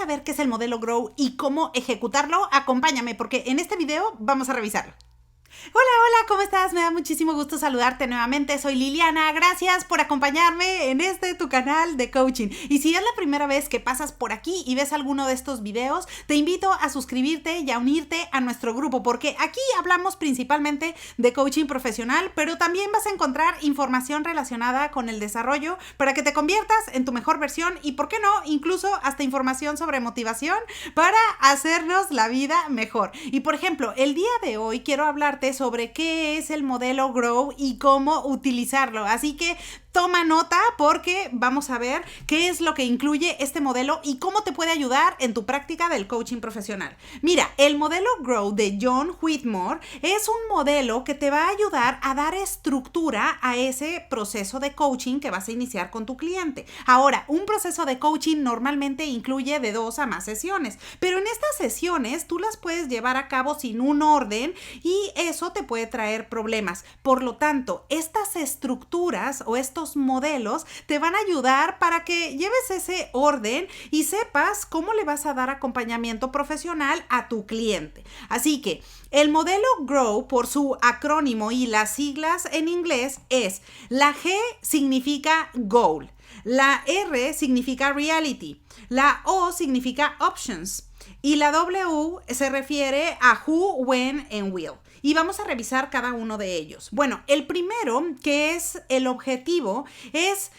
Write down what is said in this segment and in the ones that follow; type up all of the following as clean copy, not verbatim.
saber qué es el modelo Grow y cómo ejecutarlo, acompáñame porque en este video vamos a revisarlo. Hola, ¿cómo estás? Me da muchísimo gusto saludarte nuevamente. Soy Liliana. Gracias por acompañarme en tu canal de coaching. Y si es la primera vez que pasas por aquí y ves alguno de estos videos, te invito a suscribirte y a unirte a nuestro grupo, porque aquí hablamos principalmente de coaching profesional, pero también vas a encontrar información relacionada con el desarrollo para que te conviertas en tu mejor versión y, ¿por qué no?, incluso hasta información sobre motivación para hacernos la vida mejor. Y, por ejemplo, el día de hoy quiero hablarte sobre qué es el modelo Grow y cómo utilizarlo. Así que toma nota porque vamos a ver qué es lo que incluye este modelo y cómo te puede ayudar en tu práctica del coaching profesional. Mira, el modelo Grow de John Whitmore es un modelo que te va a ayudar a dar estructura a ese proceso de coaching que vas a iniciar con tu cliente. Ahora, un proceso de coaching normalmente incluye de 2 a más sesiones, pero en estas sesiones tú las puedes llevar a cabo sin un orden y eso te puede traer problemas. Por lo tanto, estas estructuras o estos modelos te van a ayudar para que lleves ese orden y sepas cómo le vas a dar acompañamiento profesional a tu cliente. Así que el modelo Grow, por su acrónimo y las siglas en inglés, es: la G significa Goal, la R significa Reality, la O significa Options y la W se refiere a Who, When and Will. Y vamos a revisar cada uno de ellos. Bueno, el primero, que es el objetivo, es: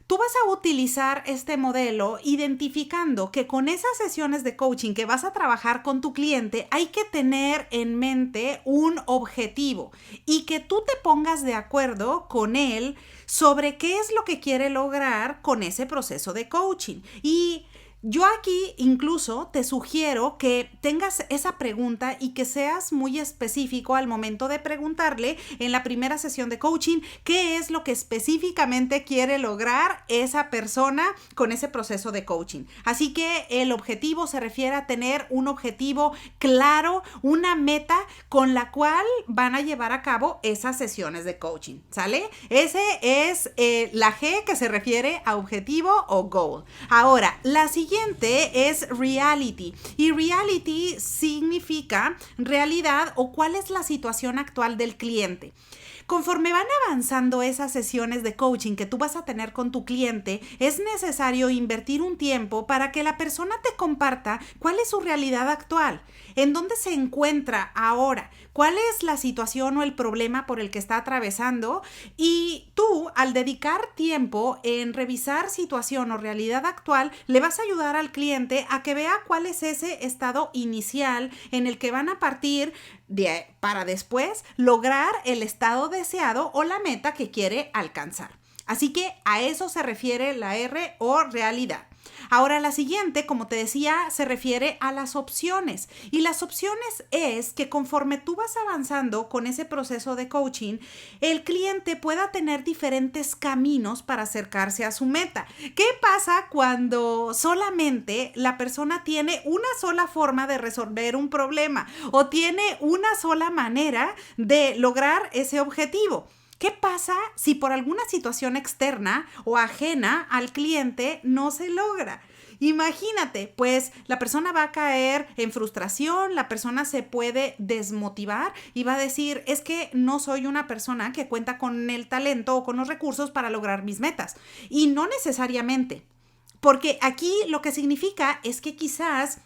tú vas a utilizar este modelo identificando que con esas sesiones de coaching que vas a trabajar con tu cliente hay que tener en mente un objetivo y que tú te pongas de acuerdo con él sobre qué es lo que quiere lograr con ese proceso de coaching. Y yo aquí incluso te sugiero que tengas esa pregunta y que seas muy específico al momento de preguntarle en la primera sesión de coaching qué es lo que específicamente quiere lograr esa persona con ese proceso de coaching. Así que el objetivo se refiere a tener un objetivo claro, una meta con la cual van a llevar a cabo esas sesiones de coaching, ¿sale? Ese es la G, que se refiere a objetivo o goal. Ahora, la siguiente es reality, y reality significa realidad o cuál es la situación actual del cliente. Conforme van avanzando esas sesiones de coaching que tú vas a tener con tu cliente, es necesario invertir un tiempo para que la persona te comparta cuál es su realidad actual, en dónde se encuentra ahora, cuál es la situación o el problema por el que está atravesando, y tú, al dedicar tiempo en revisar situación o realidad actual, le vas a ayudar al cliente a que vea cuál es ese estado inicial en el que van a partir para después lograr el estado deseado o la meta que quiere alcanzar. Así que a eso se refiere la R o realidad. Ahora, la siguiente, como te decía, se refiere a las opciones. Y las opciones es que conforme tú vas avanzando con ese proceso de coaching, el cliente pueda tener diferentes caminos para acercarse a su meta. ¿Qué pasa cuando solamente la persona tiene una sola forma de resolver un problema o tiene una sola manera de lograr ese objetivo? ¿Qué pasa si por alguna situación externa o ajena al cliente no se logra? Imagínate, pues la persona va a caer en frustración, la persona se puede desmotivar y va a decir: es que no soy una persona que cuenta con el talento o con los recursos para lograr mis metas. Y no necesariamente, porque aquí lo que significa es que quizás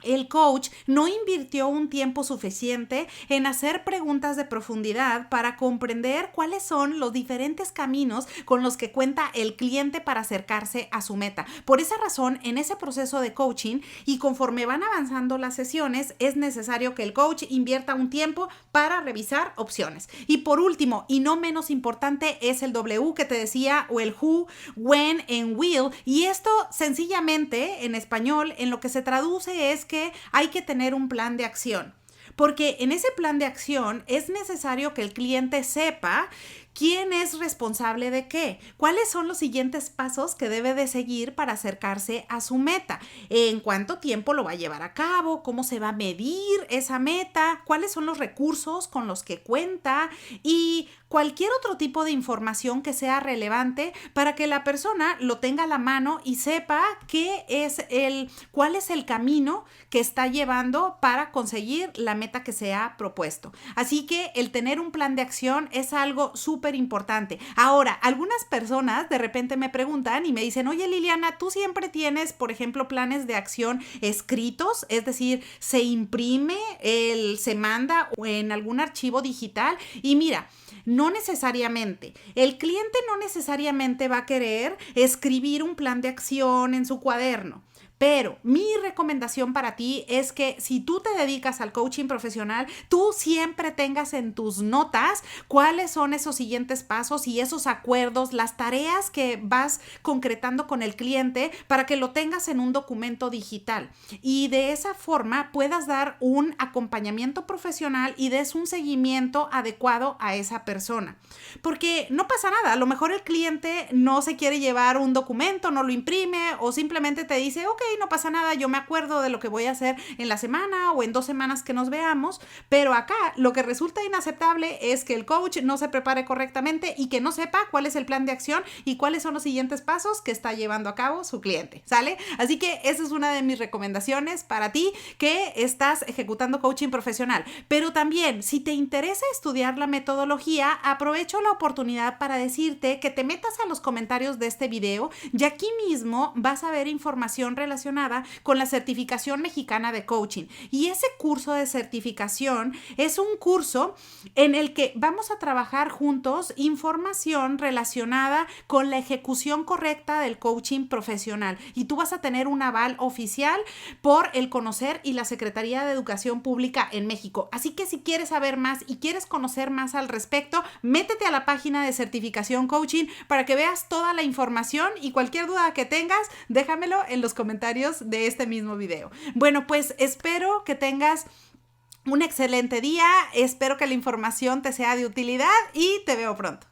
el coach no invirtió un tiempo suficiente en hacer preguntas de profundidad para comprender cuáles son los diferentes caminos con los que cuenta el cliente para acercarse a su meta. Por esa razón, en ese proceso de coaching y conforme van avanzando las sesiones, es necesario que el coach invierta un tiempo para revisar opciones. Y por último, y no menos importante, es el W que te decía, o el who, when and will. Y esto sencillamente en español, en lo que se traduce es que hay que tener un plan de acción. Porque en ese plan de acción es necesario que el cliente sepa ¿Quién es responsable de qué? ¿Cuáles son los siguientes pasos que debe de seguir para acercarse a su meta? ¿En cuánto tiempo lo va a llevar a cabo? ¿Cómo se va a medir esa meta? ¿Cuáles son los recursos con los que cuenta? Y cualquier otro tipo de información que sea relevante para que la persona lo tenga a la mano y sepa cuál es el camino que está llevando para conseguir la meta que se ha propuesto. Así que el tener un plan de acción es algo súper importante. Ahora, algunas personas de repente me preguntan y me dicen, oye Liliana, ¿tú siempre tienes, por ejemplo, planes de acción escritos? Es decir, se imprime, se manda en algún archivo digital. Y mira, no necesariamente. El cliente no necesariamente va a querer escribir un plan de acción en su cuaderno. Pero mi recomendación para ti es que si tú te dedicas al coaching profesional, tú siempre tengas en tus notas cuáles son esos siguientes pasos y esos acuerdos, las tareas que vas concretando con el cliente para que lo tengas en un documento digital y de esa forma puedas dar un acompañamiento profesional y des un seguimiento adecuado a esa persona. Porque no pasa nada, a lo mejor el cliente no se quiere llevar un documento, no lo imprime o simplemente te dice, ok, no pasa nada, yo me acuerdo de lo que voy a hacer en la semana o en 2 semanas que nos veamos, pero acá lo que resulta inaceptable es que el coach no se prepare correctamente y que no sepa cuál es el plan de acción y cuáles son los siguientes pasos que está llevando a cabo su cliente, ¿sale? Así que esa es una de mis recomendaciones para ti que estás ejecutando coaching profesional, pero también si te interesa estudiar la metodología, aprovecho la oportunidad para decirte que te metas a los comentarios de este video y aquí mismo vas a ver información relacionada con la certificación mexicana de coaching. Y ese curso de certificación es un curso en el que vamos a trabajar juntos información relacionada con la ejecución correcta del coaching profesional. Y tú vas a tener un aval oficial por el CONOCER y la Secretaría de Educación Pública en México. Así que si quieres saber más y quieres conocer más al respecto, métete a la página de certificación coaching para que veas toda la información y cualquier duda que tengas, déjamelo en los comentarios de este mismo video. Bueno, pues espero que tengas un excelente día, espero que la información te sea de utilidad y te veo pronto.